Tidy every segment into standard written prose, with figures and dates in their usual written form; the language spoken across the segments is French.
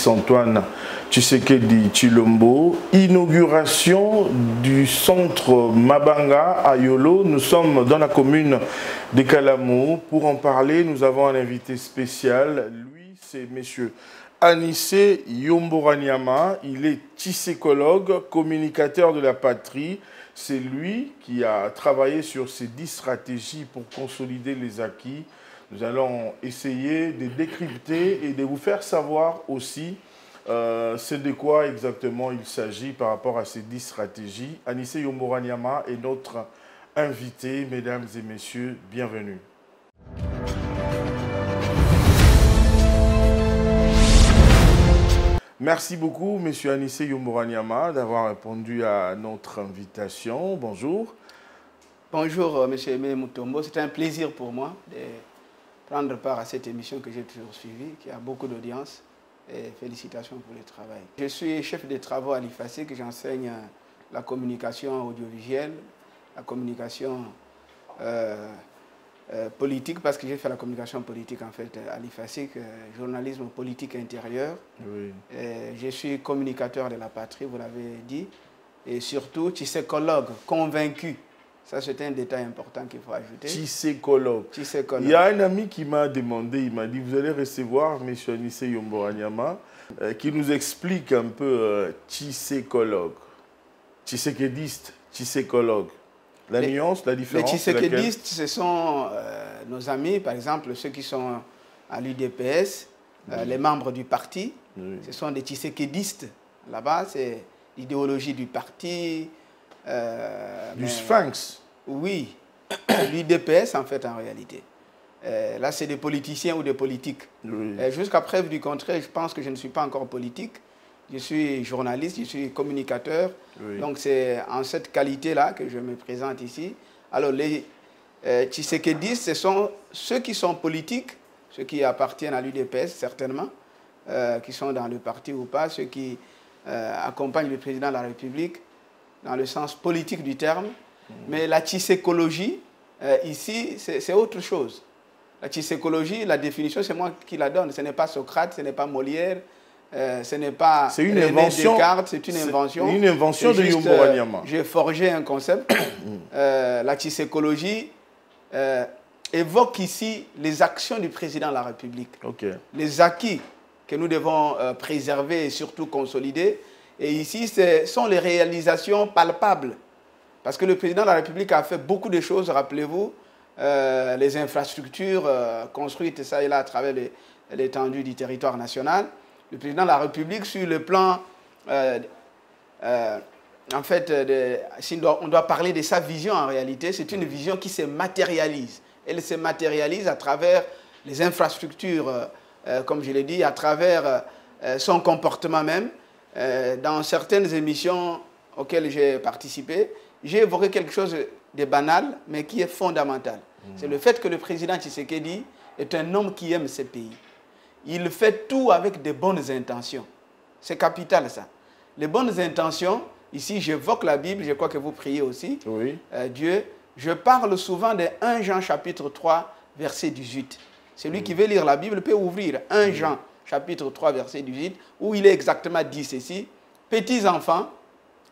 Félix-Antoine Tshisekedi Tshilombo, inauguration du centre Mabanga à Yolo. Nous sommes dans la commune de Kalamo. Pour en parler, nous avons un invité spécial. Lui, c'est monsieur Anissé Yomboranyama. Il est tissécologue, communicateur de la patrie. C'est lui qui a travaillé sur ces 10 stratégies pour consolider les acquis. Nous allons essayer de décrypter et de vous faire savoir aussi c'est de quoi exactement il s'agit par rapport à ces 10 stratégies. Anissé Yomboranyama est notre invité. Mesdames et messieurs, bienvenue. Merci beaucoup, monsieur Anissé Yomboranyama, d'avoir répondu à notre invitation. Bonjour. Bonjour, monsieur Aimé Mutombo. C'est un plaisir pour moi de prendre part à cette émission que j'ai toujours suivie, qui a beaucoup d'audience. Et félicitations pour le travail. Je suis chef de travaux à l'IFASIC, j'enseigne la communication audiovisuelle, la communication politique, parce que j'ai fait la communication politique en fait à l'IFASIC, journalisme politique intérieur. Oui. Je suis communicateur de la patrie, vous l'avez dit, et surtout tissécologue, convaincu. Ça, c'est un détail important qu'il faut ajouter. Tissécologue. Il y a un ami qui m'a demandé, il m'a dit, vous allez recevoir M. Anissé Yomboranyama, qui nous explique un peu tissécologue, tissékédiste, tissécologue. La nuance, la différence. Les tissékédistes, ce sont nos amis, par exemple, ceux qui sont à l'UDPS, les membres du parti. Oui. Ce sont des tissékédistes. Là-bas, c'est l'idéologie du parti. Du Sphinx. Oui, l'UDPS en fait en réalité. Là c'est des politiciens ou des politiques. Oui. Jusqu'à preuve du contraire, je pense que je ne suis pas encore politique. Je suis journaliste, je suis communicateur. Oui. Donc c'est en cette qualité-là que je me présente ici. Alors les tissékédistes, ce sont ceux qui sont politiques, ceux qui appartiennent à l'UDPS certainement, qui sont dans le parti ou pas, ceux qui accompagnent le président de la République, dans le sens politique du terme. Mais la tissécologie, ici, c'est autre chose. La tissécologie, la définition, c'est moi qui la donne. Ce n'est pas Socrate, ce n'est pas Molière, ce n'est pas René Descartes, c'est une invention. Une invention de Yomboranyama. J'ai forgé un concept. La tissécologie évoque ici les actions du président de la République. Okay. Les acquis que nous devons préserver et surtout consolider. Et ici, ce sont les réalisations palpables. Parce que le président de la République a fait beaucoup de choses, rappelez-vous, les infrastructures construites ça et là à travers l'étendue du territoire national. Le président de la République, sur le plan, en fait, si on doit parler de sa vision en réalité, c'est une vision qui se matérialise. Elle se matérialise à travers les infrastructures, comme je l'ai dit, à travers son comportement même. Dans certaines émissions auxquelles j'ai participé, j'ai évoqué quelque chose de banal, mais qui est fondamental. C'est le fait que le président Tshisekedi est un homme qui aime ce pays. Il fait tout avec de bonnes intentions. C'est capital, ça. Les bonnes intentions, ici j'évoque la Bible, je crois que vous priez aussi, oui. Dieu. Je parle souvent de 1 Jean chapitre 3, verset 18. Celui qui veut lire la Bible peut ouvrir 1 Jean chapitre 3, verset 18, où il est exactement dit ceci. Petits enfants,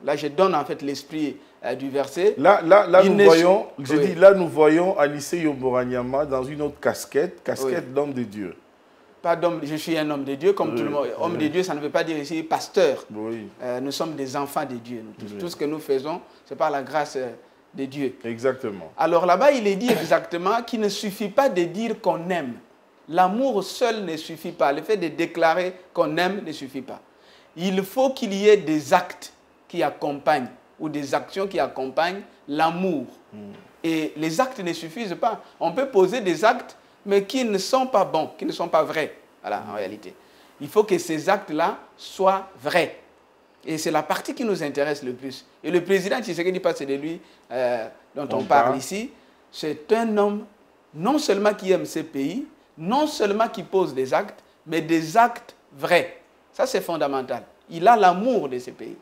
là je donne en fait l'esprit du verset. Là nous voyons Anissé Yomboranyama dans une autre casquette oui. D'homme de Dieu. Pas d'homme, je suis un homme de Dieu, comme tout le monde. Homme de Dieu, ça ne veut pas dire ici pasteur. Oui. Nous sommes des enfants de Dieu. Tout ce que nous faisons, c'est par la grâce de Dieu. Exactement. Alors là-bas, il est dit exactement qu'il ne suffit pas de dire qu'on aime. L'amour seul ne suffit pas. Le fait de déclarer qu'on aime ne suffit pas. Il faut qu'il y ait des actes qui accompagnent ou des actions qui accompagnent l'amour. Et les actes ne suffisent pas. On peut poser des actes, mais qui ne sont pas bons, qui ne sont pas vrais, voilà, en réalité. Il faut que ces actes-là soient vrais. Et c'est la partie qui nous intéresse le plus. Et le président Tshisekedi, c'est de lui dont on parle ici, c'est un homme non seulement qui aime ce pays, non seulement qui pose des actes, mais des actes vrais. Ça, c'est fondamental. Il a l'amour de ce pays.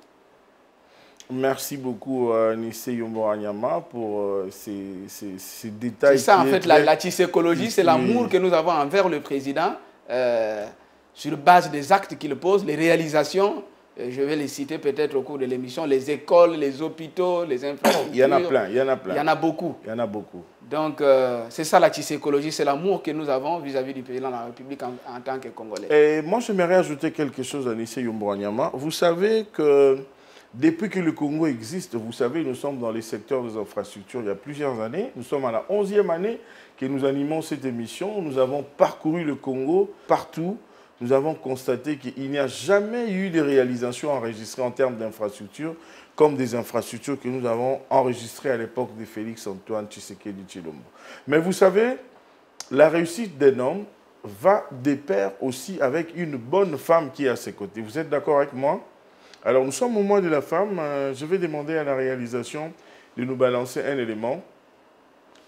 Merci beaucoup, Anissé Yomboranyama, pour ces détails. C'est ça, en fait, la tissécologie, c'est l'amour que nous avons envers le président, sur base des actes qu'il pose, les réalisations. Je vais les citer peut-être au cours de l'émission, les écoles, les hôpitaux, les infrastructures. Il y en a plein, il y en a plein. Il y en a beaucoup. Il y en a beaucoup. Donc, c'est ça la tissécologie, c'est l'amour que nous avons vis-à-vis du président de la République en tant que Congolais. Et moi, j'aimerais ajouter quelque chose à Anissé Yombo-Wanyama. Vous savez que depuis que le Congo existe, vous savez, nous sommes dans les secteurs des infrastructures il y a plusieurs années. Nous sommes à la 11e année que nous animons cette émission. Nous avons parcouru le Congo partout. Nous avons constaté qu'il n'y a jamais eu de réalisations enregistrées en termes d'infrastructures comme des infrastructures que nous avons enregistrées à l'époque de Félix-Antoine Tshisekedi Tshilombo. Mais vous savez, la réussite d'un homme va de pair aussi avec une bonne femme qui est à ses côtés. Vous êtes d'accord avec moi? Alors, nous sommes au mois de la femme. Je vais demander à la réalisation de nous balancer un élément.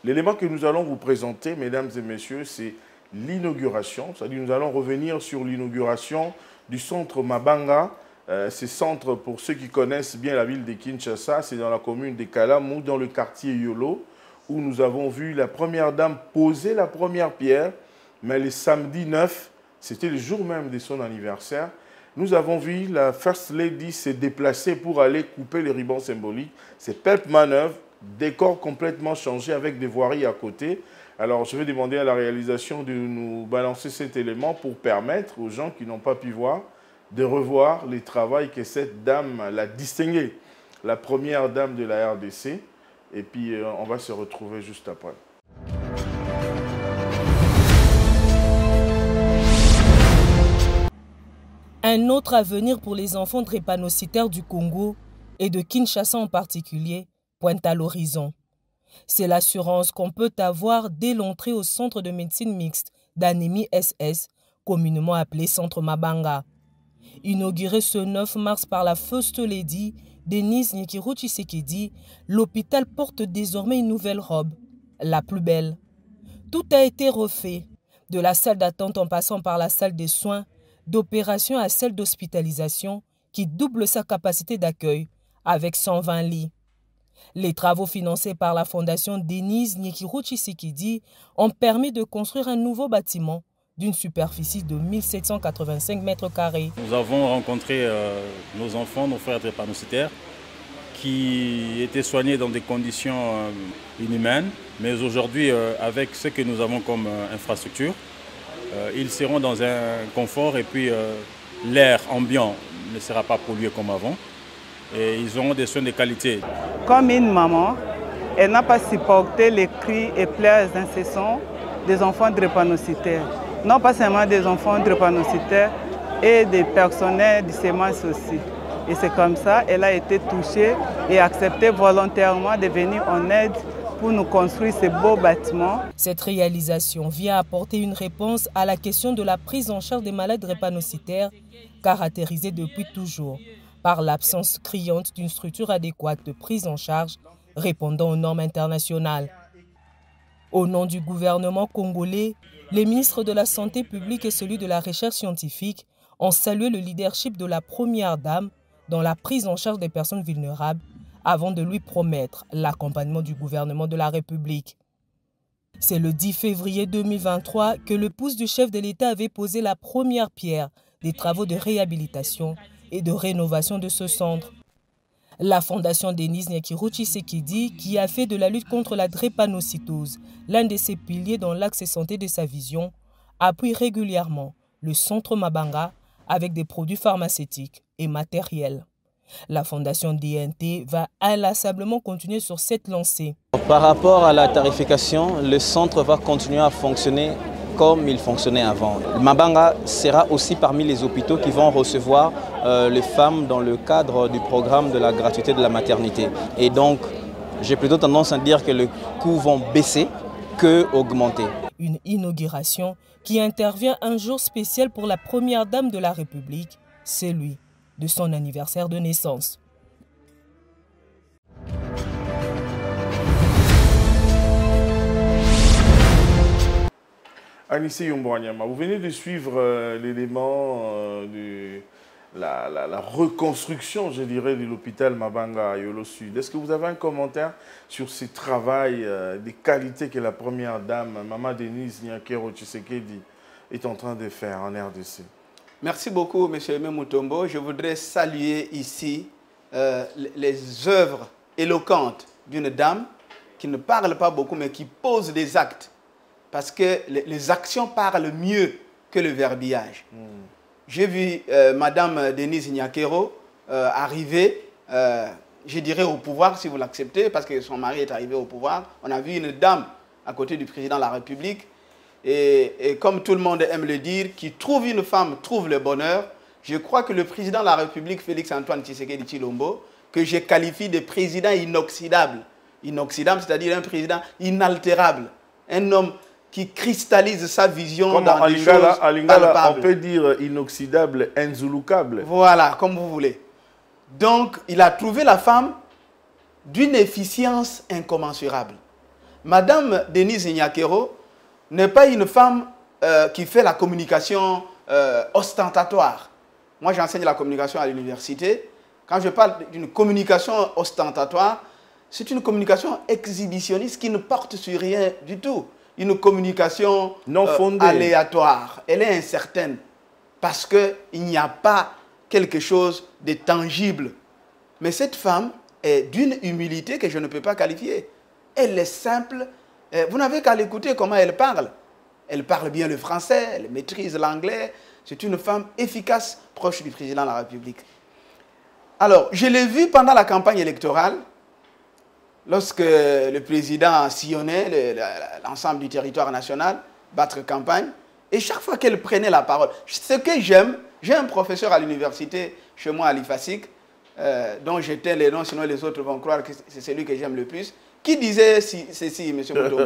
L'élément que nous allons vous présenter, mesdames et messieurs, c'est l'inauguration. C'est-à-dire nous allons revenir sur l'inauguration du centre Mabanga. Ce centre, pour ceux qui connaissent bien la ville de Kinshasa, c'est dans la commune de Kalamu, dans le quartier Yolo, où nous avons vu la première dame poser la première pierre. Mais le samedi 9, c'était le jour même de son anniversaire, nous avons vu la First Lady se déplacer pour aller couper les ribans symboliques. C'est Pep Manœuvre, décor complètement changé avec des voiries à côté. Alors, je vais demander à la réalisation de nous balancer cet élément pour permettre aux gens qui n'ont pas pu voir de revoir les travaux que cette dame l'a distingué, la première dame de la RDC. Et puis, on va se retrouver juste après. Un autre avenir pour les enfants drépanocytaires du Congo et de Kinshasa en particulier pointe à l'horizon. C'est l'assurance qu'on peut avoir dès l'entrée au centre de médecine mixte d'anémie SS, communément appelé Centre Mabanga. Inauguré ce 9 mars par la First Lady Denise Nyekeru Tshisekedi, l'hôpital porte désormais une nouvelle robe, la plus belle. Tout a été refait, de la salle d'attente en passant par la salle des soins, d'opération à celle d'hospitalisation qui double sa capacité d'accueil avec 120 lits. Les travaux financés par la fondation Denise Nyekeru Tshisekedi ont permis de construire un nouveau bâtiment d'une superficie de 1785 mètres carrés. Nous avons rencontré nos enfants, nos frères drépanocytaires, qui étaient soignés dans des conditions inhumaines, mais aujourd'hui, avec ce que nous avons comme infrastructure, ils seront dans un confort et puis l'air ambiant ne sera pas pollué comme avant. Et ils auront des soins de qualité. Comme une maman, elle n'a pas supporté les cris et pleurs incessants des enfants drépanocytaires. Non pas seulement des enfants drépanocytaires et des personnels du SEMAS aussi. Et c'est comme ça qu'elle a été touchée et accepté volontairement de venir en aide pour nous construire ces beaux bâtiments. Cette réalisation vient apporter une réponse à la question de la prise en charge des malades drépanocytaires, caractérisée depuis toujours par l'absence criante d'une structure adéquate de prise en charge répondant aux normes internationales. Au nom du gouvernement congolais, les ministres de la Santé publique et celui de la Recherche scientifique ont salué le leadership de la Première Dame dans la prise en charge des personnes vulnérables avant de lui promettre l'accompagnement du gouvernement de la République. C'est le 10 février 2023 que l'épouse du chef de l'État avait posé la première pierre des travaux de réhabilitation et de rénovation de ce centre. La fondation Denise Nyekeru Tshisekedi, qui a fait de la lutte contre la drépanocytose l'un de ses piliers dans l'axe santé de sa vision, appuie régulièrement le centre Mabanga avec des produits pharmaceutiques et matériels. La fondation DNT va inlassablement continuer sur cette lancée. Par rapport à la tarification, le centre va continuer à fonctionner comme il fonctionnait avant. Mabanga sera aussi parmi les hôpitaux qui vont recevoir les femmes dans le cadre du programme de la gratuité de la maternité. Et donc, j'ai plutôt tendance à dire que les coûts vont baisser que augmenter. Une inauguration qui intervient un jour spécial pour la Première Dame de la République, celui de son anniversaire de naissance. Anissé Yombo-Wanyama, vous venez de suivre l'élément de la reconstruction, je dirais, de l'hôpital Mabanga à Yolo Sud. Est-ce que vous avez un commentaire sur ce travail, des qualités que la Première Dame, Maman Denise Nyekeru Tshisekedi, est en train de faire en RDC? Merci beaucoup, M. Mutombo. Je voudrais saluer ici les œuvres éloquentes d'une dame qui ne parle pas beaucoup, mais qui pose des actes. Parce que les actions parlent mieux que le verbillage. J'ai vu Madame Denise Nyakero arriver, je dirais au pouvoir, si vous l'acceptez, parce que son mari est arrivé au pouvoir. On a vu une dame à côté du président de la République. Et comme tout le monde aime le dire, qui trouve une femme trouve le bonheur. Je crois que le président de la République, Félix-Antoine Tshisekedi Tshilombo, que je qualifie de président inoxydable. Inoxydable, c'est-à-dire un président inaltérable. Un homme qui cristallise sa vision comme dans des choses palpables. On peut dire inoxydable, inzouloukable. Voilà, comme vous voulez. Donc, il a trouvé la femme d'une efficience incommensurable. Madame Denise Nyakero n'est pas une femme qui fait la communication ostentatoire. Moi, j'enseigne la communication à l'université. Quand je parle d'une communication ostentatoire, c'est une communication exhibitionniste qui ne porte sur rien du tout. Une communication non fondée, aléatoire. Elle est incertaine parce qu'il n'y a pas quelque chose de tangible. Mais cette femme est d'une humilité que je ne peux pas qualifier. Elle est simple. Vous n'avez qu'à l'écouter comment elle parle. Elle parle bien le français, elle maîtrise l'anglais. C'est une femme efficace, proche du président de la République. Alors, je l'ai vue pendant la campagne électorale, lorsque le président sillonnait l'ensemble du territoire national, battre campagne, et chaque fois qu'elle prenait la parole, ce que j'aime, j'ai un professeur à l'université, chez moi à l'IFASIC, dont j'étais les noms, sinon les autres vont croire que c'est celui que j'aime le plus, qui disait ceci, M. Mutombo.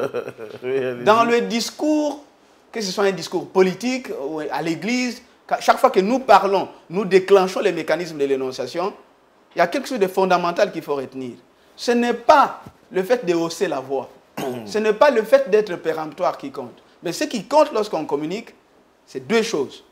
Dans le discours, que ce soit un discours politique ou à l'église, chaque fois que nous parlons, nous déclenchons les mécanismes de l'énonciation, il y a quelque chose de fondamental qu'il faut retenir. Ce n'est pas le fait de hausser la voix, ce n'est pas le fait d'être péremptoire qui compte. Mais ce qui compte lorsqu'on communique, c'est deux choses.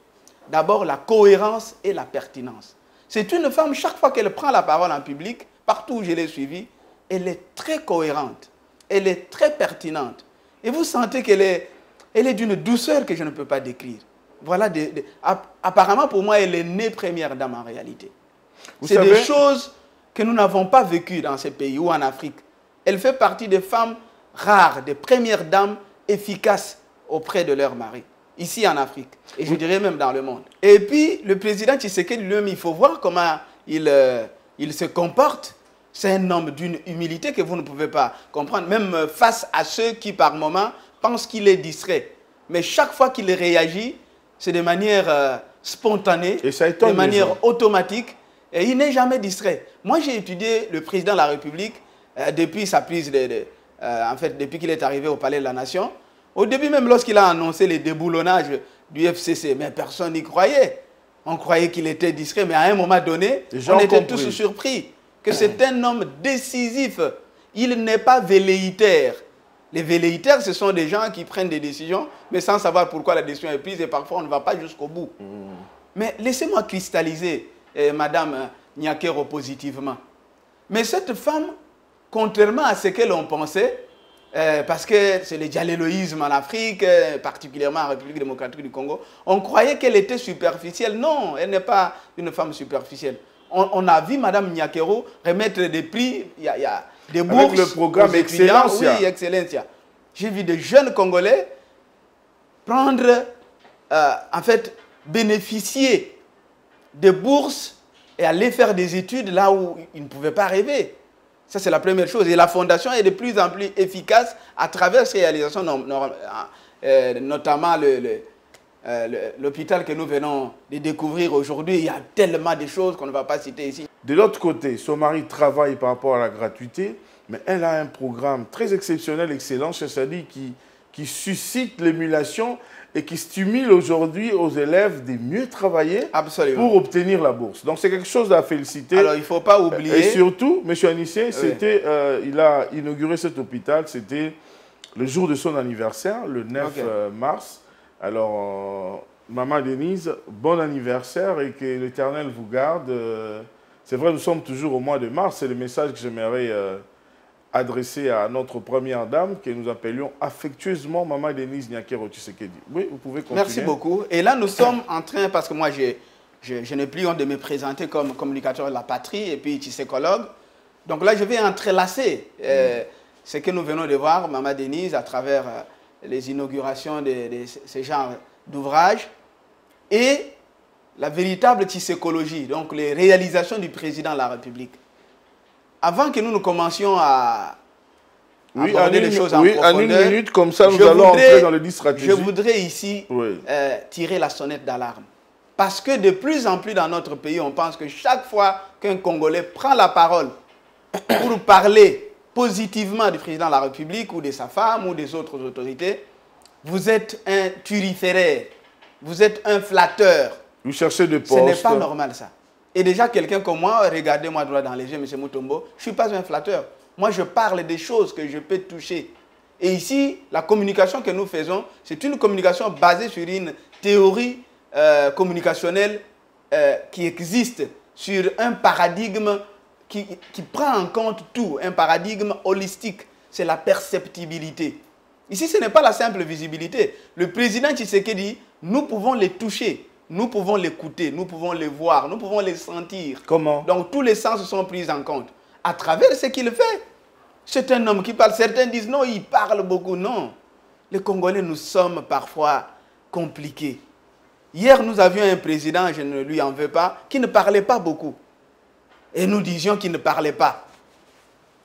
D'abord, la cohérence et la pertinence. C'est une femme, chaque fois qu'elle prend la parole en public, partout où je l'ai suivie, elle est très cohérente, elle est très pertinente. Et vous sentez qu'elle est d'une douceur que je ne peux pas décrire. Voilà, apparemment pour moi, elle est née première dame en réalité. C'est des choses que nous n'avons pas vécues dans ces pays ou en Afrique. Elle fait partie des femmes rares, des premières dames efficaces auprès de leur mari, ici en Afrique, et je dirais même dans le monde. Et puis, le président Tshisekedi lui-même, il faut voir comment il se comporte. C'est un homme d'une humilité que vous ne pouvez pas comprendre, même face à ceux qui, par moments, pensent qu'il est distrait. Mais chaque fois qu'il réagit, c'est de manière spontanée, de manière automatique, et il n'est jamais distrait. Moi, j'ai étudié le président de la République depuis sa prise en fait, depuis qu'il est arrivé au Palais de la Nation. Au début, même lorsqu'il a annoncé les déboulonnages du FCC, mais personne n'y croyait. On croyait qu'il était distrait, mais à un moment donné, on était tous surpris que c'est un homme décisif. Il n'est pas velléitaire. Les velléitaires, ce sont des gens qui prennent des décisions, mais sans savoir pourquoi la décision est prise, et parfois on ne va pas jusqu'au bout. Mais laissez-moi cristalliser Madame Nyakero positivement. Mais cette femme, contrairement à ce que l'on pensait, parce que c'est le djalléloïsme en Afrique, particulièrement en République démocratique du Congo, on croyait qu'elle était superficielle. Non, elle n'est pas une femme superficielle. On a vu Madame Nyakero remettre des prix, il y a des bourses. Avec le programme Excellencia. Oui, Excellencia. J'ai vu des jeunes Congolais prendre, en fait, bénéficier de bourses et aller faire des études là où ils ne pouvaient pas rêver. Ça, c'est la première chose. Et la fondation est de plus en plus efficace à travers ses réalisations, notamment l'hôpital que nous venons de découvrir aujourd'hui. Il y a tellement de choses qu'on ne va pas citer ici. De l'autre côté, son mari travaille par rapport à la gratuité, mais elle a un programme très exceptionnel, excellent, c'est-à-dire qui suscite l'émulation et qui stimule aujourd'hui aux élèves de mieux travailler pour obtenir la bourse. Donc c'est quelque chose à féliciter. Alors il ne faut pas oublier... Et surtout, M. Anissé, il a inauguré cet hôpital, c'était le jour de son anniversaire, le 9 mars. Alors, Maman Denise, bon anniversaire et que l'Éternel vous garde. C'est vrai, nous sommes toujours au mois de mars, c'est le message que j'aimerais adressé à notre première dame, que nous appelions affectueusement Maman Denise Nyakero Tshisekedi. Oui, vous pouvez continuer. Merci beaucoup. Et là, nous sommes en train, parce que moi, je n'ai plus honte de me présenter comme communicateur de la patrie et puis tshisekologue. Donc là, je vais entrelacer ce que nous venons de voir, Maman Denise, à travers les inaugurations de ce genre d'ouvrages et la véritable tshekologie, donc les réalisations du président de la République. Avant que nous commencions à aborder les choses en profondeur, en une minute, comme ça, nous allons entrer dans le dit stratégie. Je voudrais ici tirer la sonnette d'alarme. Parce que de plus en plus dans notre pays, on pense que chaque fois qu'un Congolais prend la parole pour parler positivement du président de la République ou de sa femme ou des autres autorités, vous êtes un turiféraire, vous êtes un flatteur. Vous cherchez des postes. Ce n'est pas normal ça. Et déjà quelqu'un comme moi, regardez-moi droit dans les yeux, M. Mutombo, je ne suis pas un flatteur. Moi, je parle des choses que je peux toucher. Et ici, la communication que nous faisons, c'est une communication basée sur une théorie communicationnelle qui existe, sur un paradigme qui prend en compte tout, un paradigme holistique. C'est la perceptibilité. Ici, ce n'est pas la simple visibilité. Le président Tshisekedi, nous pouvons les toucher, nous pouvons l'écouter, nous pouvons les voir, nous pouvons les sentir. Comment? Donc, tous les sens sont pris en compte à travers ce qu'il fait. C'est un homme qui parle. Certains disent non, il parle beaucoup. Non. Les Congolais, nous sommes parfois compliqués. Hier, nous avions un président, je ne lui en veux pas, qui ne parlait pas beaucoup. Et nous disions qu'il ne parlait pas.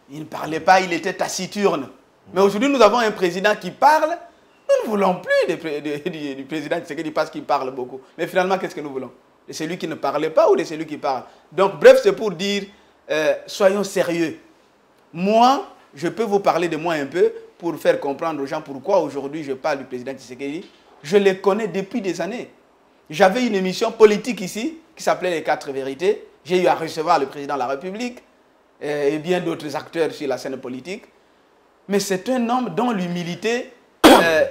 Il ne parlait pas, il était taciturne. Mais aujourd'hui, nous avons un président qui parle. Nous ne voulons plus du président Tshisekedi parce qu'il parle beaucoup. Mais finalement, qu'est-ce que nous voulons? De celui qui ne parlait pas ou de celui qui parle? Donc, bref, c'est pour dire, soyons sérieux. Moi, je peux vous parler de moi un peu pour faire comprendre aux gens pourquoi aujourd'hui je parle du président Tshisekedi. Je le connais depuis des années. J'avais une émission politique ici qui s'appelait Les 4 vérités. J'ai eu à recevoir le président de la République et bien d'autres acteurs sur la scène politique. Mais c'est un homme dont l'humilité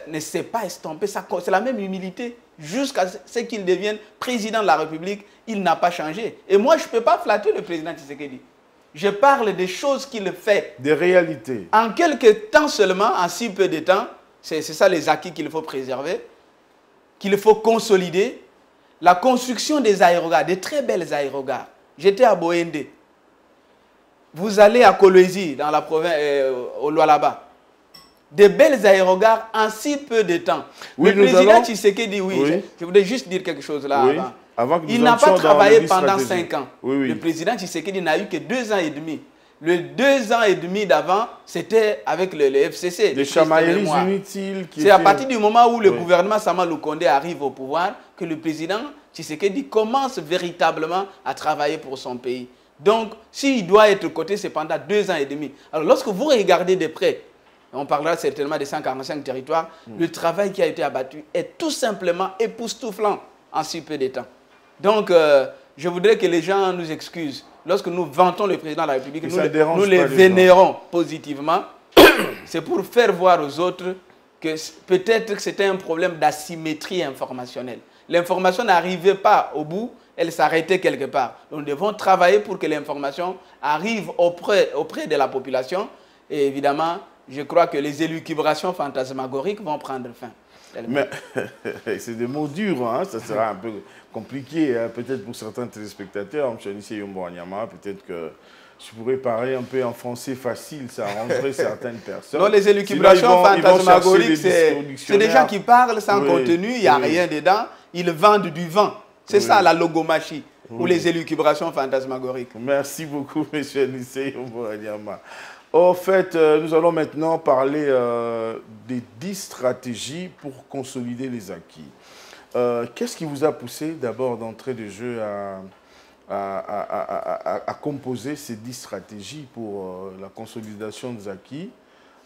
ne s'est pas estompée. C'est la même humilité jusqu'à ce qu'il devienne président de la République. Il n'a pas changé. Et moi, je ne peux pas flatter le président Tshisekedi. Je parle des choses qu'il fait. Des réalités. En quelques temps seulement, en si peu de temps, c'est ça les acquis qu'il faut préserver, qu'il faut consolider. La construction des aérogares, des très belles aérogares. J'étais à Boende. Vous allez à Kolwezi, dans la province, au Lualaba. Des belles aérogares en si peu de temps. Oui, le président Tshisekedi, je voudrais juste dire quelque chose là avant. Il n'a pas travaillé pendant 5 ans. Le président Tshisekedi n'a eu que 2 ans et demi. Le 2 ans et demi d'avant, c'était avec le FCC. Des chamailleries inutiles. C'est à partir du moment où le gouvernement Sama Lukonde arrive au pouvoir que le président Tshisekedi commence véritablement à travailler pour son pays. Donc, s'il doit être coté, c'est pendant 2 ans et demi. Alors, lorsque vous regardez de près, on parlera certainement des 145 territoires, le travail qui a été abattu est tout simplement époustouflant en si peu de temps. Donc, je voudrais que les gens nous excusent. Lorsque nous vantons le président de la République, nous les vénérons positivement. C'est pour faire voir aux autres que peut-être que c'était un problème d'asymétrie informationnelle. L'information n'arrivait pas au bout, elle s'arrêtait quelque part. Donc, nous devons travailler pour que l'information arrive auprès de la population. Et évidemment, je crois que les élucubrations fantasmagoriques vont prendre fin. Mais c'est des mots durs, hein? Ça sera un peu compliqué, hein? Peut-être pour certains téléspectateurs. M. Anissé Yombo-Anyama, peut-être que je pourrais parler un peu en français facile, ça arrangerait certaines personnes. Non, les élucubrations fantasmagoriques, c'est des gens qui parlent sans contenu, il n'y a rien dedans, ils vendent du vent. C'est ça la logomachie, ou les élucubrations fantasmagoriques. Merci beaucoup, M. Anissé Yombo-Anyama. Au fait, nous allons maintenant parler des 10 stratégies pour consolider les acquis. Qu'est-ce qui vous a poussé d'abord d'entrée de jeu à composer ces 10 stratégies pour la consolidation des acquis?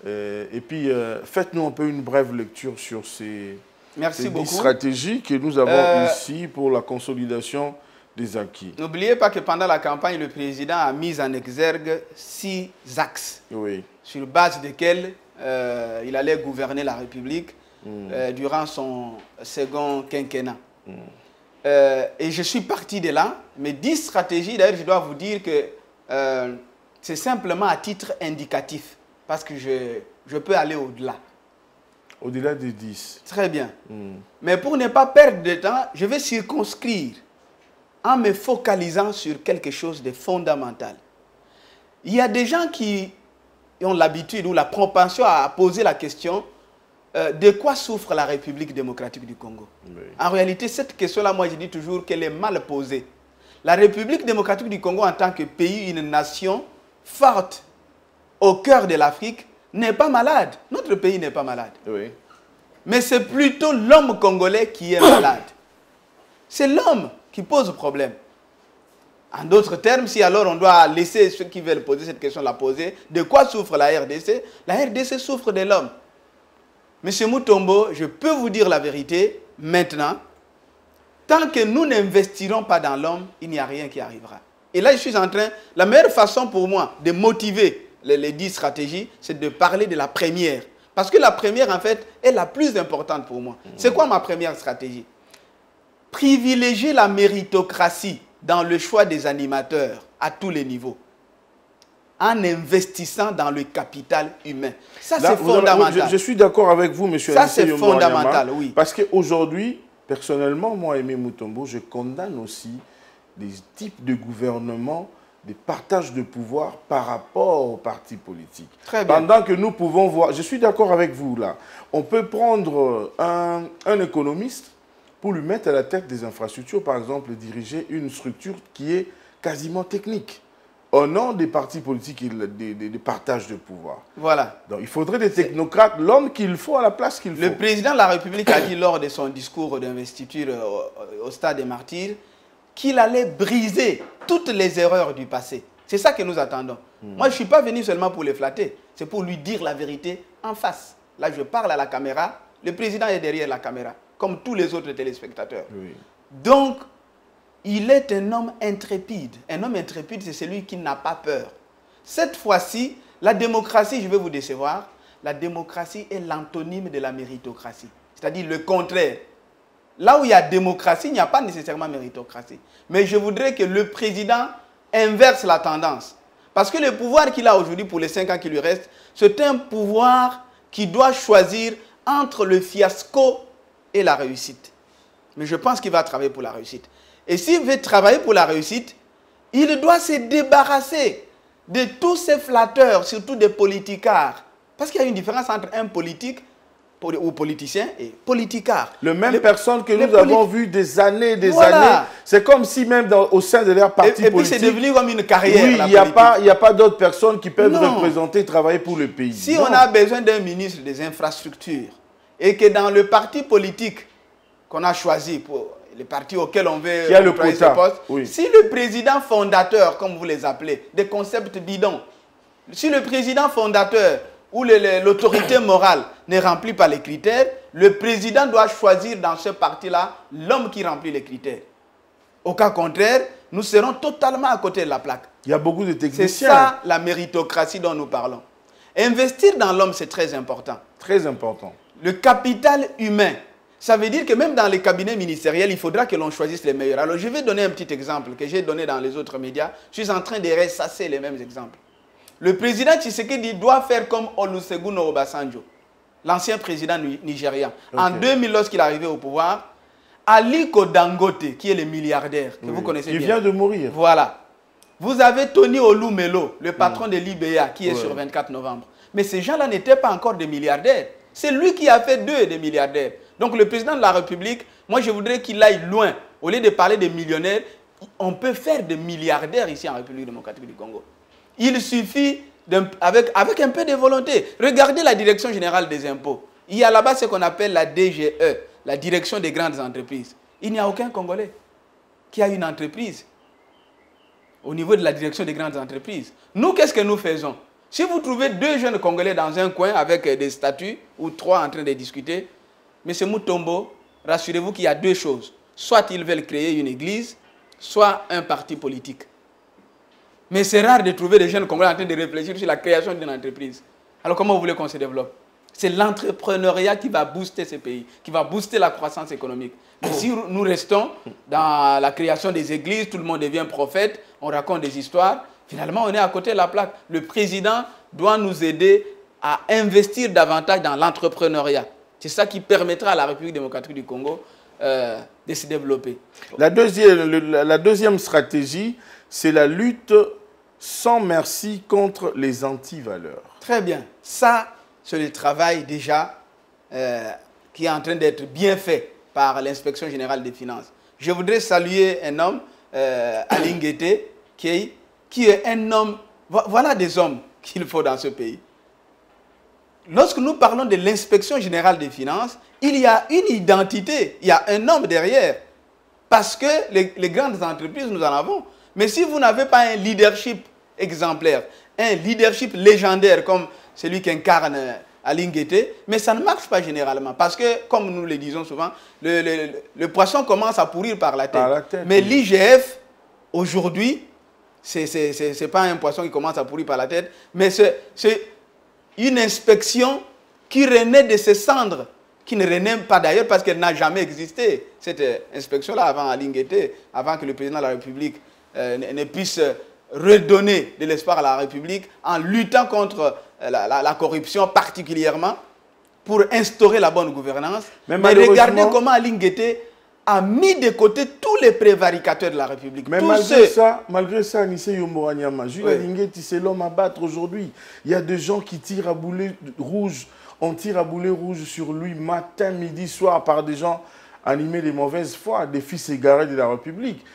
Et puis, faites-nous un peu une brève lecture sur ces 10 stratégies que nous avons ici pour la consolidation des acquis. N'oubliez pas que pendant la campagne, le président a mis en exergue 6 axes sur base desquels il allait gouverner la République durant son second quinquennat. Et je suis parti de là. Mes 10 stratégies, d'ailleurs, je dois vous dire que c'est simplement à titre indicatif. parce que je peux aller au-delà. Au-delà des 10. Très bien. Mais pour ne pas perdre de temps, je vais circonscrire en me focalisant sur quelque chose de fondamental. Il y a des gens qui ont l'habitude ou la propension à poser la question de quoi souffre la République démocratique du Congo. Oui. En réalité, cette question-là, moi je dis toujours qu'elle est mal posée. La République démocratique du Congo en tant que pays, une nation forte au cœur de l'Afrique, n'est pas malade. Notre pays n'est pas malade. Oui. Mais c'est plutôt l'homme congolais qui est malade. C'est l'homme qui pose problème. En d'autres termes, si alors on doit laisser ceux qui veulent poser cette question la poser, de quoi souffre la RDC? La RDC souffre de l'homme. Monsieur Mutombo, je peux vous dire la vérité, maintenant, tant que nous n'investirons pas dans l'homme, il n'y a rien qui arrivera. Et là, je suis en train, la meilleure façon pour moi de motiver les 10 stratégies, c'est de parler de la première. Parce que la première, en fait, est la plus importante pour moi. C'est quoi ma première stratégie? Privilégier la méritocratie dans le choix des animateurs à tous les niveaux, en investissant dans le capital humain. Ça, c'est fondamental. Je suis d'accord avec vous, monsieur. Ça, c'est fondamental, oui. Parce qu'aujourd'hui, personnellement, moi, Aimé Mutombo, je condamne aussi des types de gouvernement, des partages de pouvoir par rapport aux partis politiques. Très bien. Pendant que nous pouvons voir, je suis d'accord avec vous là, on peut prendre un économiste pour lui mettre à la tête des infrastructures, par exemple, diriger une structure qui est quasiment technique, au nom des partis politiques et des partages de pouvoir. Voilà. Donc il faudrait des technocrates, l'homme qu'il faut à la place qu'il faut. Le président de la République a dit lors de son discours d'investiture au stade des Martyrs qu'il allait briser toutes les erreurs du passé. C'est ça que nous attendons. Moi, je ne suis pas venu seulement pour le flatter, c'est pour lui dire la vérité en face. Là, je parle à la caméra, le président est derrière la caméra, comme tous les autres téléspectateurs. Oui. Donc, il est un homme intrépide. Un homme intrépide, c'est celui qui n'a pas peur. Cette fois-ci, la démocratie, je vais vous décevoir, la démocratie est l'antonyme de la méritocratie. C'est-à-dire le contraire. Là où il y a démocratie, il n'y a pas nécessairement méritocratie. Mais je voudrais que le président inverse la tendance. Parce que le pouvoir qu'il a aujourd'hui pour les 5 ans qui lui restent, c'est un pouvoir qui doit choisir entre le fiasco et la réussite. Mais je pense qu'il va travailler pour la réussite. Et s'il veut travailler pour la réussite, il doit se débarrasser de tous ces flatteurs, surtout des politicards. Parce qu'il y a une différence entre un politique ou politicien et politicard. Le même personne que nous avons vu des années et des années. C'est comme si même au sein de leur parti politique... Et puis c'est devenu comme une carrière. Oui, il n'y a pas d'autres personnes qui peuvent représenter, travailler pour le pays. Si on a besoin d'un ministre des infrastructures et que dans le parti politique qu'on a choisi, pour les partis auxquels on veut employer ce poste, si le président fondateur, comme vous les appelez, des concepts bidons, si le président fondateur où l'autorité morale ne remplit pas les critères, le président doit choisir dans ce parti-là l'homme qui remplit les critères. Au cas contraire, nous serons totalement à côté de la plaque. Il y a beaucoup de techniciens. C'est ça la méritocratie dont nous parlons. Investir dans l'homme, c'est très important. Très important. Le capital humain, ça veut dire que même dans les cabinets ministériels, il faudra que l'on choisisse les meilleurs. Alors je vais donner un petit exemple que j'ai donné dans les autres médias. Je suis en train de ressasser les mêmes exemples. Le président Tshisekedi doit faire comme Olusegun Obasanjo, l'ancien président nigérian. Okay. En 2000, lorsqu'il est arrivé au pouvoir, Aliko Dangote, qui est le milliardaire, que vous connaissez bien. Il vient de mourir. Voilà. Vous avez Tony Olumelo, le patron de l'IBA, qui est sur 24 novembre. Mais ces gens-là n'étaient pas encore des milliardaires. C'est lui qui a fait d'eux des milliardaires. Donc le président de la République, moi je voudrais qu'il aille loin. Au lieu de parler de millionnaires, on peut faire des milliardaires ici en République démocratique du Congo. Il suffit, avec un peu de volonté. Regardez la Direction générale des impôts. Il y a là-bas ce qu'on appelle la DGE, la Direction des grandes entreprises. Il n'y a aucun Congolais qui a une entreprise au niveau de la Direction des grandes entreprises. Nous, qu'est-ce que nous faisons? Si vous trouvez 2 jeunes Congolais dans un coin avec des statuts, ou 3 en train de discuter, M. Mutombo, rassurez-vous qu'il y a 2 choses. Soit ils veulent créer une église, soit un parti politique. Mais c'est rare de trouver des jeunes Congolais en train de réfléchir sur la création d'une entreprise. Alors comment vous voulez qu'on se développe? C'est l'entrepreneuriat qui va booster ce pays, qui va booster la croissance économique. Mais si nous restons dans la création des églises, tout le monde devient prophète, on raconte des histoires, finalement on est à côté de la plaque. Le président doit nous aider à investir davantage dans l'entrepreneuriat. C'est ça qui permettra à la République démocratique du Congo de se développer. La deuxième stratégie, c'est la lutte sans merci contre les anti-valeurs. Très bien. Ça, c'est le travail déjà qui est en train d'être bien fait par l'Inspection générale des finances. Je voudrais saluer un homme, Alain Guetté, qui est un homme... Voilà des hommes qu'il faut dans ce pays. Lorsque nous parlons de l'Inspection générale des finances, il y a une identité, il y a un homme derrière. Parce que les grandes entreprises, nous en avons. Mais si vous n'avez pas un leadership exemplaire, un leadership légendaire comme celui qu'incarne Alain Guetté, mais ça ne marche pas généralement. Parce que, comme nous le disons souvent, le poisson commence à pourrir par la tête. Mais l'IGF, aujourd'hui, ce n'est pas un poisson qui commence à pourrir par la tête, mais c'est une inspection qui renaît de ses cendres, qui ne renaît pas d'ailleurs parce qu'elle n'a jamais existé. Cette inspection-là, avant Alain Guetté, avant que le président de la République ne puisse redonner de l'espoir à la République en luttant contre la corruption particulièrement, pour instaurer la bonne gouvernance. Mais regardez comment Alain Guetté a mis de côté tous les prévaricateurs de la République. Mais malgré ça, Anissé Yomboranyama, Jules Alain Guetté, c'est l'homme à battre aujourd'hui. Il y a des gens qui tirent à boulet rouge. On tire à boulet rouge sur lui matin, midi, soir par des gens animés de mauvaise foi, des fils égarés de la République.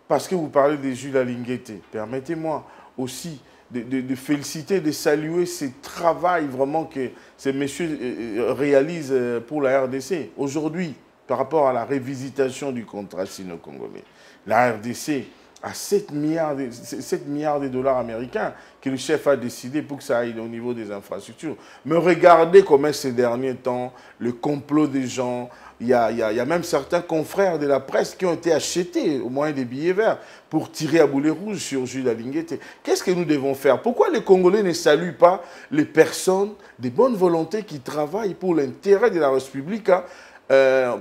Parce que vous parlez de Jules Alain Guetté, permettez-moi aussi de féliciter, de saluer ce travail vraiment que ces messieurs réalisent pour la RDC. Aujourd'hui, par rapport à la révisitation du contrat sino-congolais, la RDC a 7 milliards de dollars américains que le chef a décidé pour que ça aille au niveau des infrastructures. Mais regardez comment ces derniers temps, le complot des gens, il y a même certains confrères de la presse qui ont été achetés au moyen des billets verts pour tirer à boulet rouge sur Jules Alain Guetté. Qu'est-ce que nous devons faire? Pourquoi les Congolais ne saluent pas les personnes de bonne volonté qui travaillent pour l'intérêt de la République,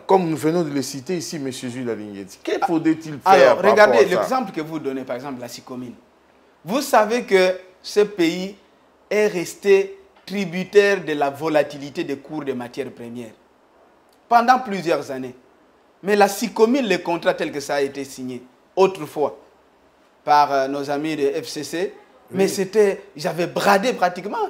comme nous venons de le citer ici, M. Jules Alain Guetté? Que faudrait-il faire? Alors, regardez l'exemple que vous donnez, par exemple, la SICOMIN. Vous savez que ce pays est resté tributaire de la volatilité des cours des matières premières pendant plusieurs années. Mais la SICOMIN, le contrat tel que ça a été signé autrefois par nos amis de FCC, mais j'avais bradé pratiquement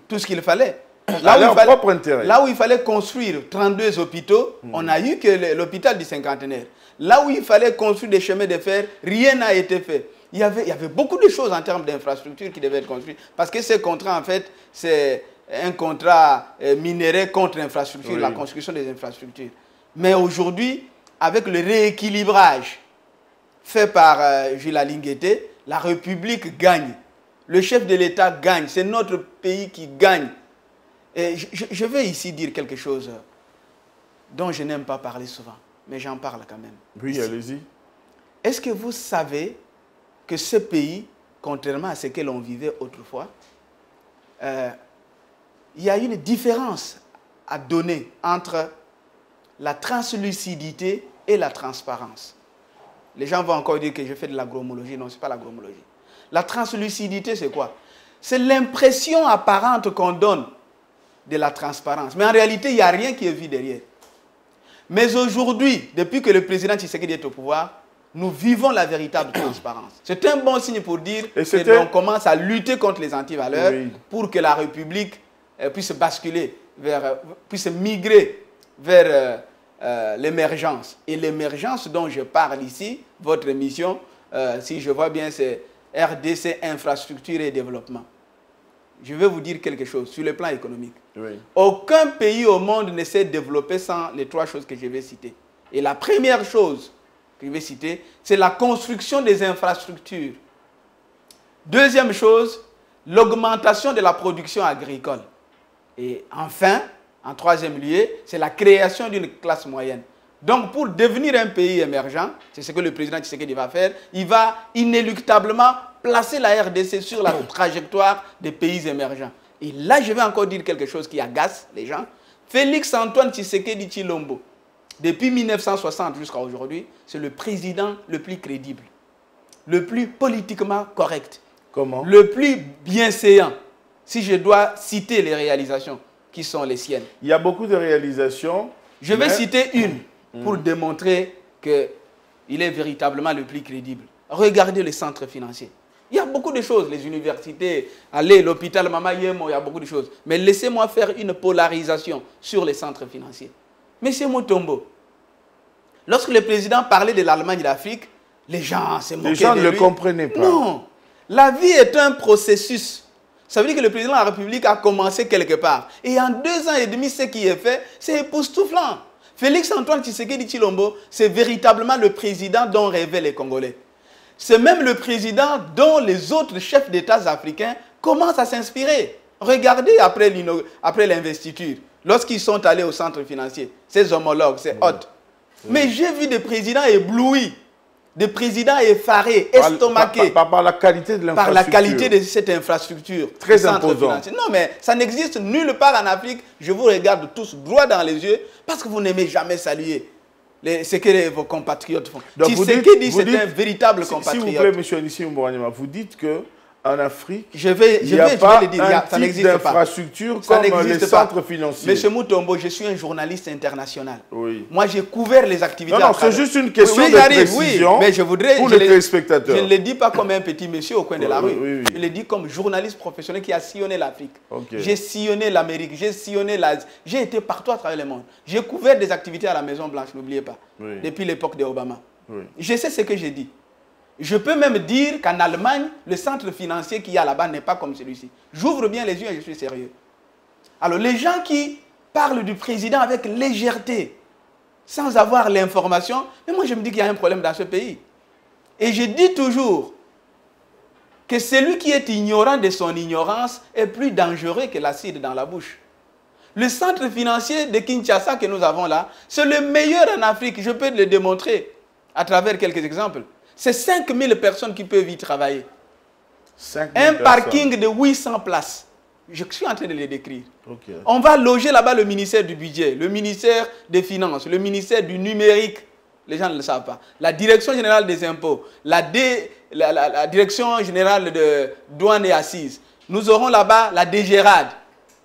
tout ce qu'il fallait. Là où il fallait construire 32 hôpitaux, on n'a eu que l'hôpital du cinquantenaire. Là où il fallait construire des chemins de fer, rien n'a été fait. Il y avait beaucoup de choses en termes d'infrastructures qui devaient être construites. Parce que ce contrat, en fait, c'est un contrat minéré contre l'infrastructure, la construction des infrastructures. Mais aujourd'hui, avec le rééquilibrage fait par Jules Alain Guetté, la République gagne. Le chef de l'État gagne. C'est notre pays qui gagne. Et je vais ici dire quelque chose dont je n'aime pas parler souvent, mais j'en parle quand même. Oui, allez-y. Est-ce que vous savez que ce pays, contrairement à ce que l'on vivait autrefois, il y a une différence à donner entre la translucidité et la transparence. Les gens vont encore dire que je fais de l'agromologie. Non, ce n'est pas l'agromologie. La translucidité, c'est quoi? C'est l'impression apparente qu'on donne de la transparence. Mais en réalité, il n'y a rien qui est vu derrière. Mais aujourd'hui, depuis que le président Tshisekedi est au pouvoir, nous vivons la véritable transparence. C'est un bon signe pour dire qu'on commence à lutter contre les antivaleurs pour que la République puisse basculer, puisse migrer vers l'émergence. Et l'émergence dont je parle ici, votre émission, si je vois bien, c'est RDC, infrastructure et développement. Je vais vous dire quelque chose sur le plan économique. Aucun pays au monde ne s'est développé sans les 3 choses que je vais citer. Et la première chose que je vais citer, c'est la construction des infrastructures. Deuxième chose, l'augmentation de la production agricole. Et enfin, en troisième lieu, c'est la création d'une classe moyenne. Donc, pour devenir un pays émergent, c'est ce que le président Tshisekedi va faire, il va inéluctablement placer la RDC sur la trajectoire des pays émergents. Et là, je vais encore dire quelque chose qui agace les gens. Félix Antoine Tshisekedi Tshilombo, depuis 1960 jusqu'à aujourd'hui, c'est le président le plus crédible, le plus politiquement correct, Comment? le plus bienséant. si je dois citer les réalisations qui sont les siennes. Il y a beaucoup de réalisations. Je vais citer une pour démontrer qu'il est véritablement le plus crédible. Regardez les centres financiers. Il y a beaucoup de choses, les universités, allez, l'hôpital Mama Yemo, il y a beaucoup de choses. Mais laissez-moi faire une polarisation sur les centres financiers. Monsieur Mutombo, lorsque le président parlait de l'Allemagne d'Afrique, les gens se moquaient de lui. Les gens ne le comprenaient pas. Non, la vie est un processus. Ça veut dire que le président de la République a commencé quelque part. Et en 2 ans et demi, ce qui est fait, c'est époustouflant. Félix-Antoine Tshisekedi Tshilombo, c'est véritablement le président dont rêvaient les Congolais. C'est même le président dont les autres chefs d'État africains commencent à s'inspirer. Regardez après l'investiture, lorsqu'ils sont allés au centre financier, ces homologues, ces hôtes. Mais j'ai vu des présidents éblouis, des présidents effarés, estomaqués. Par la qualité de l'infrastructure. Par la qualité de cette infrastructure. Très imposant. Non, mais ça n'existe nulle part en Afrique. Je vous regarde tous droit dans les yeux parce que vous n'aimez jamais saluer ce que vos compatriotes font. Tshisekedi, c'est un véritable compatriote. S'il vous plaît, M. Anissi Mboranyama, vous dites que en Afrique, je vais le dire, ça n'existe pas. Infrastructure comme les centres financiers. Monsieur Mutombo, je suis un journaliste international. Oui. Moi, j'ai couvert les activités. Non, c'est juste une question de précision mais je voudrais, pour les téléspectateurs. Je ne le dis pas comme un petit monsieur au coin de la rue. Oui. Je le dis comme journaliste professionnel qui a sillonné l'Afrique. J'ai sillonné l'Amérique, j'ai sillonné l'Asie. J'ai été partout à travers le monde. J'ai couvert des activités à la Maison Blanche, n'oubliez pas, depuis l'époque d'Obama. Je sais ce que j'ai dit. Je peux même dire qu'en Allemagne, le centre financier qu'il y a là-bas n'est pas comme celui-ci. J'ouvre bien les yeux et je suis sérieux. Alors, les gens qui parlent du président avec légèreté, sans avoir l'information, mais moi je me dis qu'il y a un problème dans ce pays. Et je dis toujours que celui qui est ignorant de son ignorance est plus dangereux que l'acide dans la bouche. Le centre financier de Kinshasa que nous avons là, c'est le meilleur en Afrique. Je peux le démontrer à travers quelques exemples. C'est 5000 personnes qui peuvent y travailler. Un parking de 800 places. Je suis en train de les décrire. On va loger là-bas le ministère du budget, le ministère des finances, le ministère du numérique. Les gens ne le savent pas. La direction générale des impôts, la direction générale de douane et assises. Nous aurons là-bas la DGRAD.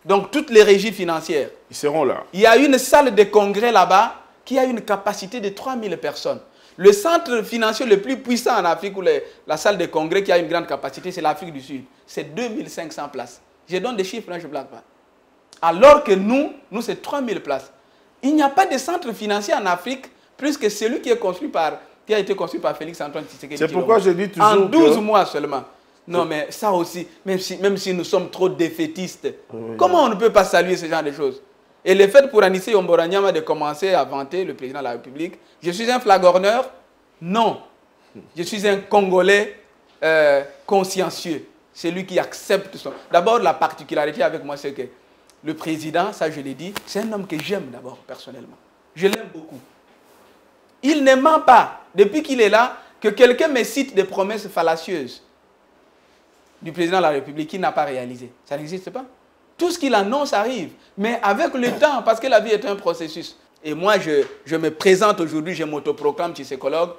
Donc toutes les régies financières. Ils seront là. Il y a une salle de congrès là-bas qui a une capacité de 3000 personnes. Le centre financier le plus puissant en Afrique, ou la salle de congrès qui a une grande capacité, c'est l'Afrique du Sud. C'est 2500 places. Je donne des chiffres, je ne blague pas. Alors que nous c'est 3000 places. Il n'y a pas de centre financier en Afrique plus que celui qui a été construit par Félix-Antoine Tshisekedi. C'est pourquoi je dis toujours en 12 mois seulement. Non, mais ça aussi, même si nous sommes trop défaitistes, comment on ne peut pas saluer ce genre de choses? Et le fait pour Anissi Mboranyama de commencer à vanter le président de la République, je suis un flagorneur? Non. Je suis un Congolais consciencieux. Celui qui accepte son... D'abord, la particularité avec moi, c'est que le président, ça je l'ai dit, c'est un homme que j'aime d'abord, personnellement. Je l'aime beaucoup. Il ne ment pas, depuis qu'il est là, que quelqu'un me cite des promesses fallacieuses du président de la République qu'il n'a pas réalisées. Ça n'existe pas. Tout ce qu'il annonce arrive, mais avec le temps, parce que la vie est un processus. Et moi, je me présente aujourd'hui, je m'autoproclame psychologue.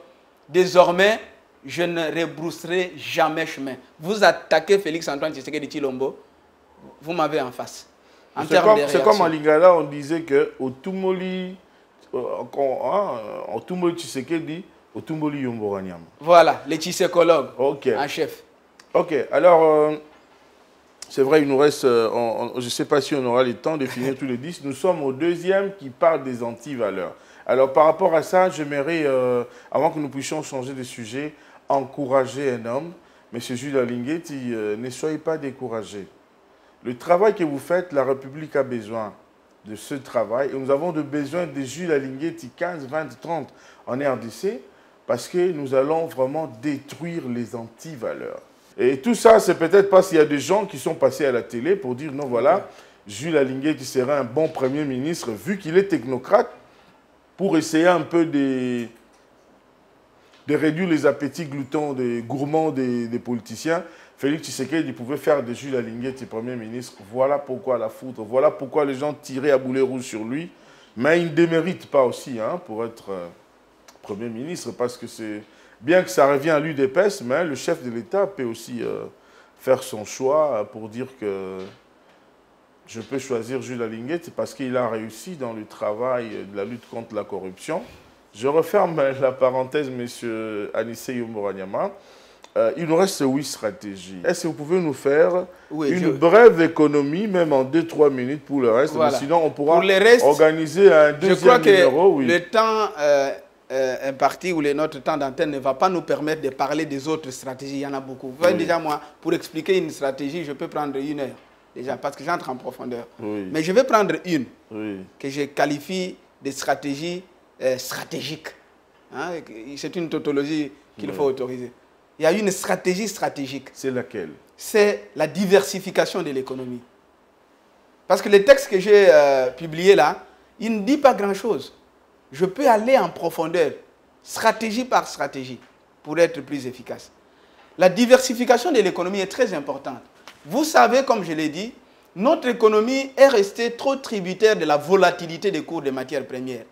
Désormais, je ne rebrousserai jamais chemin. Vous attaquez Félix-Antoine Tshisekedi Tshilombo, vous m'avez en face. C'est comme en Lingala, on disait que au Tumoli Tshisekedi, au Tumoli Mboranyama. Voilà, les psychologues en chef. Ok, alors... c'est vrai, il nous reste, je ne sais pas si on aura le temps de finir tous les 10. Nous sommes au deuxième qui parle des antivaleurs. Alors par rapport à ça, j'aimerais, avant que nous puissions changer de sujet, encourager un homme. M. Jules Alinguetti, ne soyez pas découragé. Le travail que vous faites, la République a besoin de ce travail. Et nous avons besoin de Jules Alinguetti 15, 20, 30 en RDC parce que nous allons vraiment détruire les antivaleurs. Et tout ça, c'est peut-être parce qu'il y a des gens qui sont passés à la télé pour dire non, voilà, Jules Alinguetti serait un bon Premier ministre vu qu'il est technocrate pour essayer un peu de réduire les appétits gourmands des politiciens. Félix Tshisekedi pouvait faire de Jules Alinguetti Premier ministre. Voilà pourquoi la foudre, voilà pourquoi les gens tiraient à boulet rouge sur lui. Mais il ne démérite pas aussi pour être Premier ministre parce que c'est... Bien que ça revient à l'UDPS, mais le chef de l'État peut aussi faire son choix pour dire que je peux choisir Jules Alinguet, c'est parce qu'il a réussi dans le travail de la lutte contre la corruption. Je referme la parenthèse, M. Anissé Yomboranyama. Il nous reste 8 stratégies. Est-ce que vous pouvez nous faire une brève économie, même en 2-3 minutes pour le reste? Voilà. Mais sinon, on pourra organiser un deuxième numéro. Le temps imparti ou notre temps d'antenne ne va pas nous permettre de parler des autres stratégies. Il y en a beaucoup. Déjà, moi, pour expliquer une stratégie, je peux prendre 1 heure. Déjà, parce que j'entre en profondeur. Mais je vais prendre une que je qualifie de stratégie stratégique. Hein? C'est une tautologie qu'il faut autoriser. Il y a une stratégie stratégique. C'est laquelle? C'est la diversification de l'économie. Parce que le texte que j'ai publié là, il ne dit pas grand-chose. Je peux aller en profondeur, stratégie par stratégie, pour être plus efficace. La diversification de l'économie est très importante. Vous savez, comme je l'ai dit, notre économie est restée trop tributaire de la volatilité des cours des matières premières.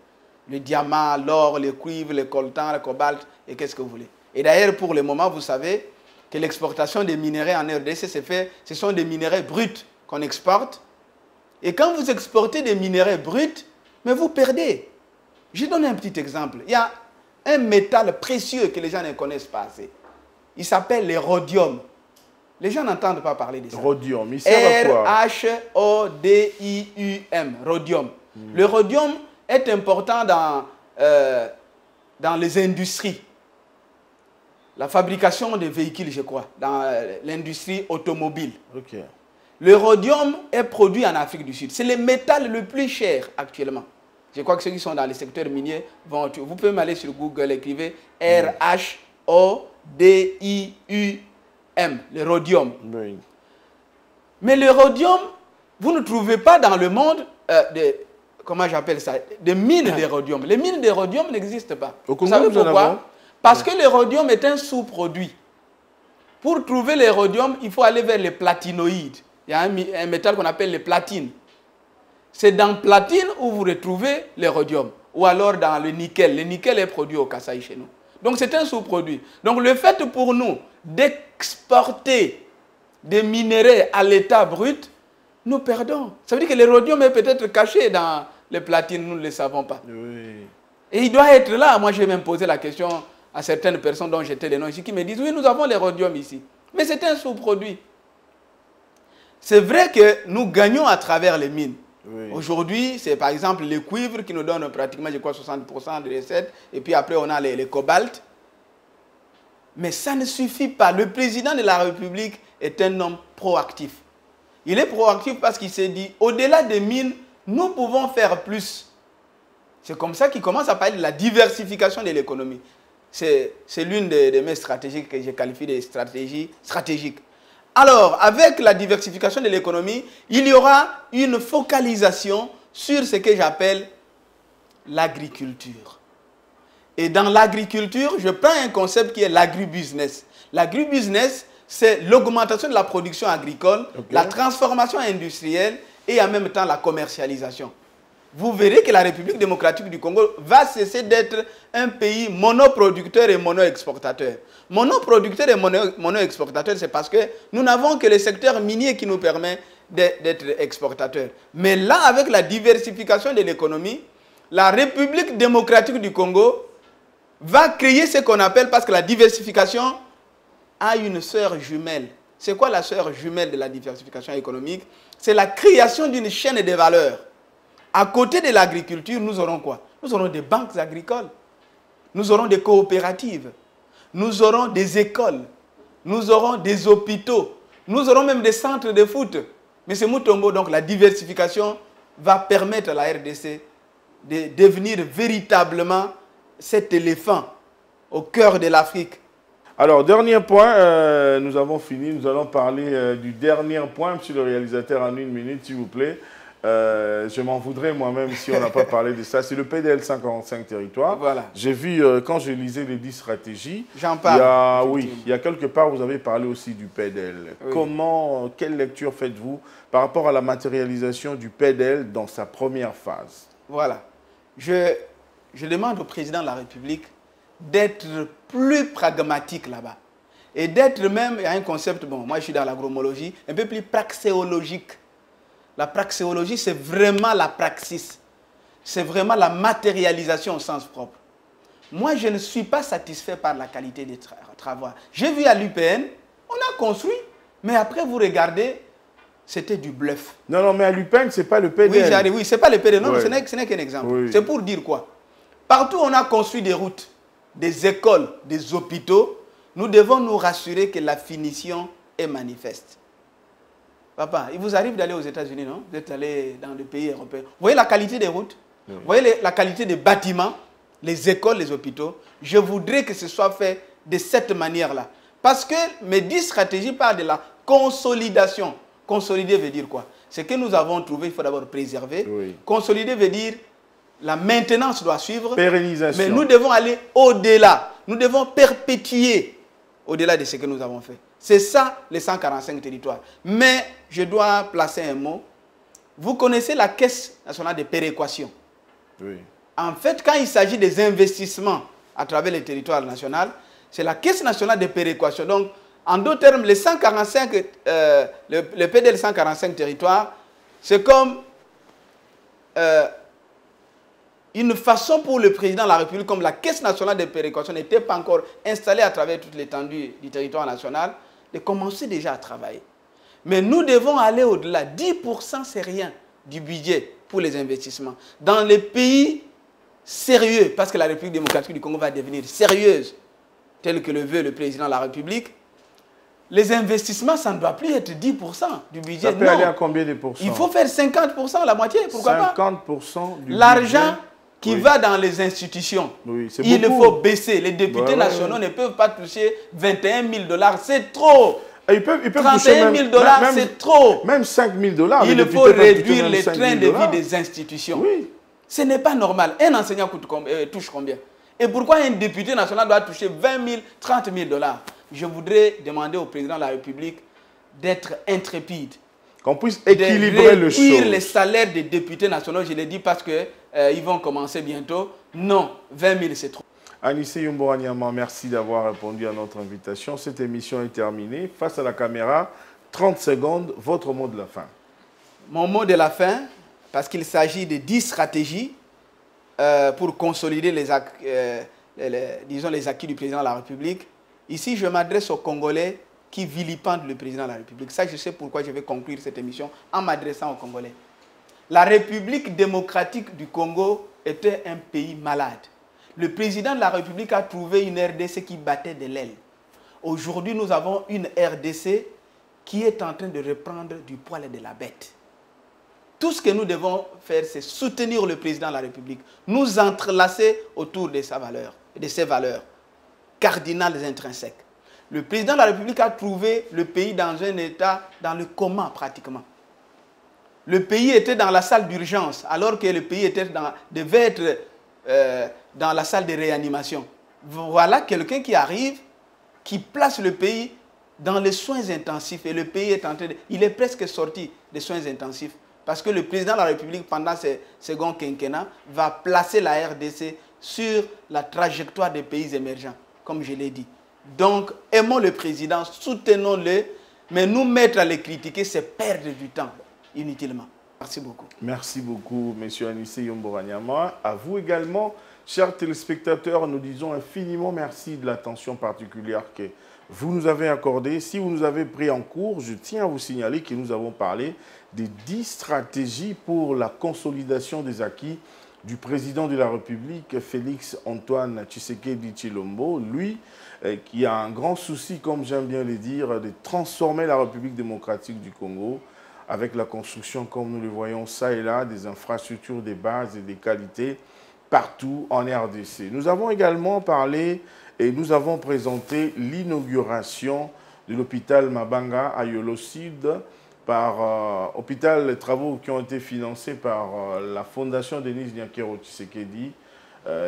Le diamant, l'or, le cuivre, le coltan, le cobalt, et qu'est-ce que vous voulez. Et d'ailleurs, pour le moment, vous savez que l'exportation des minéraux en RDC, ce sont des minéraux bruts qu'on exporte. Et quand vous exportez des minéraux bruts, mais vous perdez. Je donne un petit exemple. Il y a un métal précieux que les gens ne connaissent pas assez. Il s'appelle le rhodium. Les gens n'entendent pas parler de ça. Rhodium, il sert à quoi? R-H-O-D-I-U-M, rhodium. Le rhodium est important dans les industries. La fabrication des véhicules, je crois, dans l'industrie automobile. Le rhodium est produit en Afrique du Sud. C'est le métal le plus cher actuellement. Je crois que ceux qui sont dans les secteurs miniers vont... Vous pouvez m'aller sur Google, écrivez R-H-O-D-I-U-M, le rhodium. Oui. Mais le rhodium, vous ne trouvez pas dans le monde comment j'appelle ça, des mines de rhodium. Les mines de rhodium n'existent pas. Vous savez pourquoi? Parce que le rhodium est un sous-produit. Pour trouver le rhodium, il faut aller vers les platinoïdes. Il y a un métal qu'on appelle le platine. C'est dans platine où vous retrouvez le rhodium. Ou alors dans le nickel. Le nickel est produit au Kasaï chez nous. Donc c'est un sous-produit. Donc le fait pour nous d'exporter des minéraux à l'état brut, nous perdons. Ça veut dire que le rhodium est peut-être caché dans les platines, nous ne le savons pas. Oui. Et il doit être là. Moi, je vais même poser la question à certaines personnes dont j'étais les noms ici qui me disent, oui, nous avons le rhodium ici. Mais c'est un sous-produit. C'est vrai que nous gagnons à travers les mines. Oui. Aujourd'hui, c'est par exemple le cuivre qui nous donne pratiquement, je crois, 60% de recettes. Et puis après, on a les cobalt. Mais ça ne suffit pas. Le président de la République est un homme proactif. Il est proactif parce qu'il s'est dit, au-delà des mines, nous pouvons faire plus. C'est comme ça qu'il commence à parler de la diversification de l'économie. C'est l'une de mes stratégies que je qualifie de stratégie stratégique. Alors, avec la diversification de l'économie, il y aura une focalisation sur ce que j'appelle l'agriculture. Et dans l'agriculture, je prends un concept qui est l'agribusiness. L'agribusiness, c'est l'augmentation de la production agricole, la transformation industrielle et en même temps la commercialisation. Vous verrez que la République démocratique du Congo va cesser d'être un pays monoproducteur et mono-exportateur. Monoproducteur et mono-exportateur, c'est parce que nous n'avons que le secteur minier qui nous permet d'être exportateur. Mais là, avec la diversification de l'économie, la République démocratique du Congo va créer ce qu'on appelle, parce que la diversification a une sœur jumelle. C'est quoi la sœur jumelle de la diversification économique? C'est la création d'une chaîne de valeur. À côté de l'agriculture, nous aurons quoi? Nous aurons des banques agricoles, nous aurons des coopératives, nous aurons des écoles, nous aurons des hôpitaux, nous aurons même des centres de foot. Mais c'est Mutombo, donc la diversification va permettre à la RDC de devenir véritablement cet éléphant au cœur de l'Afrique. Alors, dernier point, nous avons fini, nous allons parler du dernier point, monsieur le réalisateur, en 1 minute, s'il vous plaît. Je m'en voudrais moi-même si on n'a pas parlé de ça. C'est le PDL 145 territoires. Voilà. J'ai vu, quand je lisais les 10 stratégies, j'en parle. Il y a quelque part, vous avez parlé aussi du PDL. Oui. Comment, quelle lecture faites-vous par rapport à la matérialisation du PDL dans sa première phase? Voilà. Je demande au président de la République d'être plus pragmatique là-bas. et d'être même, il y a un concept, bon, moi je suis dans l'agromologie, un peu plus praxéologique. La praxéologie, c'est vraiment la praxis. C'est vraiment la matérialisation au sens propre. Moi, je ne suis pas satisfait par la qualité des travaux. J'ai vu à l'UPN, on a construit, mais après vous regardez, c'était du bluff. Non, non, mais à l'UPN, ce n'est pas le PDL. Oui, ce n'est pas le PDL. Non, ouais. Ce n'est qu'un exemple. Oui. C'est pour dire quoi? Partout, on a construit des routes, des écoles, des hôpitaux. Nous devons nous rassurer que la finition est manifeste. Papa, il vous arrive d'aller aux États-Unis, non? Vous êtes allé dans les pays européens. Vous voyez la qualité des routes? Oui. Vous voyez la qualité des bâtiments, les écoles, les hôpitaux? Je voudrais que ce soit fait de cette manière-là. Parce que mes 10 stratégies parlent de la consolidation. Consolider veut dire quoi? Ce que nous avons trouvé, il faut d'abord préserver. Oui. Consolider veut dire la maintenance doit suivre. Pérennisation. Mais nous devons aller au-delà. Nous devons perpétuer au-delà de ce que nous avons fait. C'est ça, les 145 territoires. Mais je dois placer un mot. Vous connaissez la Caisse nationale de péréquation. Oui. En fait, quand il s'agit des investissements à travers les territoires nationaux, c'est la Caisse nationale de péréquation. Donc, en d'autres termes, les 145, le PDL 145 territoires, c'est comme une façon pour le président de la République, comme la Caisse nationale de péréquation n'était pas encore installée à travers toute l'étendue du territoire national, de commencer déjà à travailler. Mais nous devons aller au-delà. 10%, c'est rien du budget pour les investissements. Dans les pays sérieux, parce que la République démocratique du Congo va devenir sérieuse, tel que le veut le président de la République, les investissements, ça ne doit plus être 10% du budget. Ça peut aller à combien de pourcents? Il faut faire 50%, la moitié, pourquoi 50% pas? 50% du l'argent qui va dans les institutions, il faut baisser. Les députés nationaux ne peuvent pas toucher 21 000 $, c'est trop. Ils peuvent 31 000 $, c'est trop. Même 5 000 $. Il faut réduire les trains de vie des institutions. Oui. Ce n'est pas normal. Un enseignant touche combien? Et pourquoi un député national doit toucher 20 000, 30 000 $? Je voudrais demander au président de la République d'être intrépide. Qu'on puisse équilibrer le choses. Les salaires des députés nationaux, je l'ai dit parce qu'ils vont commencer bientôt. Non, 20 000 c'est trop. Anissé Yombo-Wanyama, merci d'avoir répondu à notre invitation. Cette émission est terminée. Face à la caméra, 30 secondes, votre mot de la fin. Mon mot de la fin, parce qu'il s'agit de 10 stratégies pour consolider les acquis du président de la République. Ici, je m'adresse aux Congolais qui vilipendent le président de la République. Ça, je sais pourquoi je vais conclure cette émission en m'adressant aux Congolais. La République démocratique du Congo était un pays malade. Le président de la République a trouvé une RDC qui battait de l'aile. Aujourd'hui, nous avons une RDC qui est en train de reprendre du poil de la bête. Tout ce que nous devons faire, c'est soutenir le président de la République, nous entrelacer autour de ses valeurs cardinales intrinsèques. Le président de la République a trouvé le pays dans un état, dans le coma pratiquement. Le pays était dans la salle d'urgence, alors que le pays devait être dans la salle de réanimation. Voilà quelqu'un qui arrive, qui place le pays dans les soins intensifs. Et le pays est en train de... Il est presque sorti des soins intensifs. Parce que le président de la République, pendant ce second quinquennat, va placer la RDC sur la trajectoire des pays émergents, comme je l'ai dit. Donc, aimons le président, soutenons-le, mais nous mettre à le critiquer, c'est perdre du temps, inutilement. Merci beaucoup. Merci beaucoup, M. Anissé Yombo-Wanyama. À vous également, chers téléspectateurs, nous disons infiniment merci de l'attention particulière que vous nous avez accordée. Si vous nous avez pris en cours, je tiens à vous signaler que nous avons parlé des 10 stratégies pour la consolidation des acquis du président de la République, Félix Antoine Tshisekedi Tshilombo, lui qui a un grand souci, comme j'aime bien le dire, de transformer la République démocratique du Congo avec la construction, comme nous le voyons ça et là, des infrastructures, des bases et des qualités partout en RDC. Nous avons également parlé et nous avons présenté l'inauguration de l'hôpital Mabanga à Yolo Sud, par hôpital, les travaux qui ont été financés par la Fondation Denise Nyakero Tshisekedi,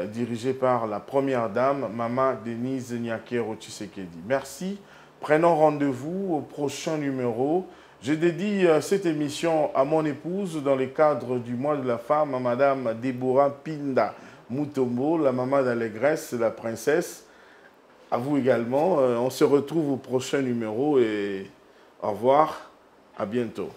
dirigée par la première dame, Maman Denise Nyakero Tshisekedi. Merci. Prenons rendez-vous au prochain numéro. Je dédie cette émission à mon épouse dans le cadre du mois de la femme, à Madame Deborah Pinda Mutombo, la maman d'Allégresse, la princesse. À vous également. On se retrouve au prochain numéro et au revoir. À bientôt.